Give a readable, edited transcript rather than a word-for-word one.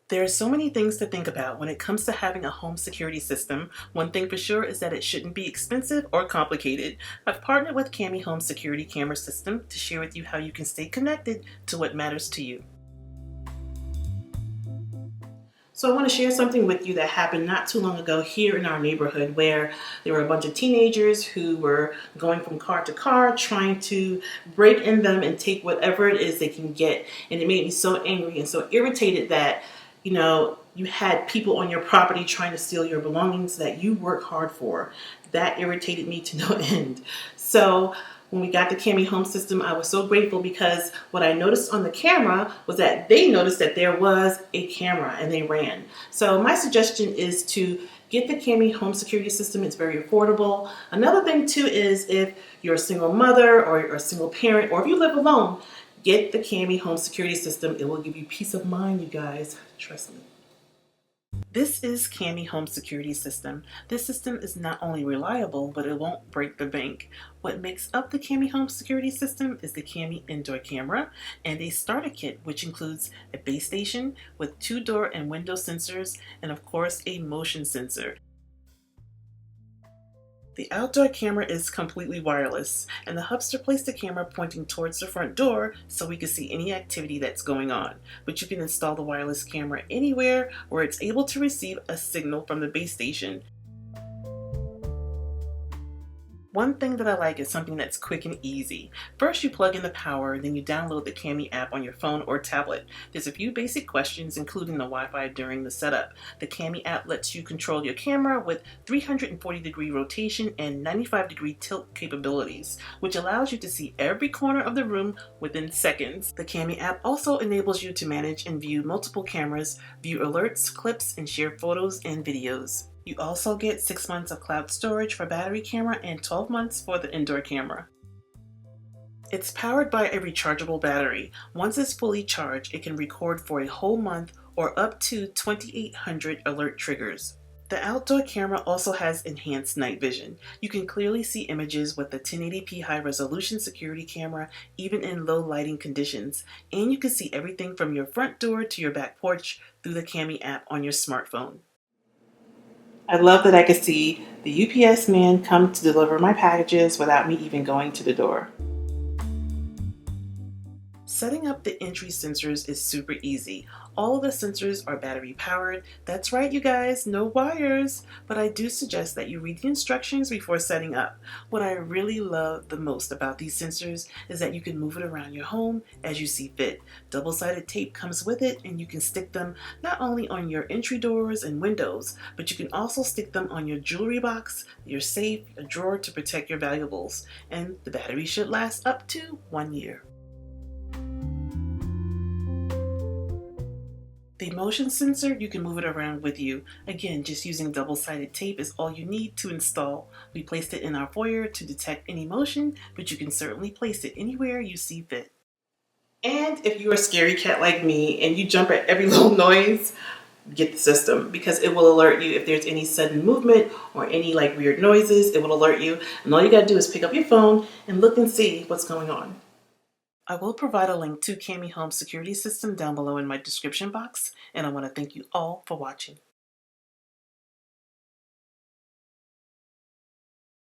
There are so many things to think about when it comes to having a home security system. One thing for sure is that it shouldn't be expensive or complicated. I've partnered with Cami Home Security Camera System to share with you how you can stay connected to what matters to you. So I want to share something with you that happened not too long ago here in our neighborhood, where there were a bunch of teenagers who were going from car to car trying to break in them and take whatever it is they can get. And it made me so angry and so irritated that, you had people on your property trying to steal your belongings that you work hard for. That irritated me to no end. So when we got the Cami Home system, I was so grateful because what I noticed on the camera was that they noticed that there was a camera and they ran. So my suggestion is to get the Cami Home Security System. It's very affordable. Another thing too is if you're a single mother or a single parent, or if you live alone, get the Cami Home Security System. It will give you peace of mind, you guys. Trust me. This is Cami Home Security System. This system is not only reliable, but it won't break the bank. What makes up the Cami Home Security System is the Cami Indoor Camera and a starter kit, which includes a base station with 2 door and window sensors and of course a motion sensor. The outdoor camera is completely wireless, and the hubster placed the camera pointing towards the front door so we can see any activity that's going on. But you can install the wireless camera anywhere where it's able to receive a signal from the base station. One thing that I like is something that's quick and easy. First you plug in the power, then you download the Cami app on your phone or tablet. There's a few basic questions, including the Wi-Fi during the setup. The Cami app lets you control your camera with 340-degree rotation and 95-degree tilt capabilities, which allows you to see every corner of the room within seconds. The Cami app also enables you to manage and view multiple cameras, view alerts, clips, and share photos and videos. You also get 6 months of cloud storage for battery camera and 12 months for the indoor camera. It's powered by a rechargeable battery. Once it's fully charged, it can record for a whole month or up to 2,800 alert triggers. The outdoor camera also has enhanced night vision. You can clearly see images with the 1080p high-resolution security camera even in low lighting conditions, and you can see everything from your front door to your back porch through the Cami app on your smartphone. I love that I could see the UPS man come to deliver my packages without me even going to the door. Setting up the entry sensors is super easy. All of the sensors are battery powered. That's right, you guys, no wires. But I do suggest that you read the instructions before setting up. What I really love the most about these sensors is that you can move it around your home as you see fit. Double-sided tape comes with it, and you can stick them not only on your entry doors and windows, but you can also stick them on your jewelry box, your safe, a drawer to protect your valuables. And the battery should last up to 1 year. The motion sensor, you can move it around with you. Again, just using double-sided tape is all you need to install. We placed it in our foyer to detect any motion, but you can certainly place it anywhere you see fit. And if you're a scaredy cat like me and you jump at every little noise, get the system, because it will alert you if there's any sudden movement or any weird noises. It will alert you, and all you gotta do is pick up your phone and look and see what's going on. I will provide a link to Cami Home Security System down below in my description box, and I want to thank you all for watching.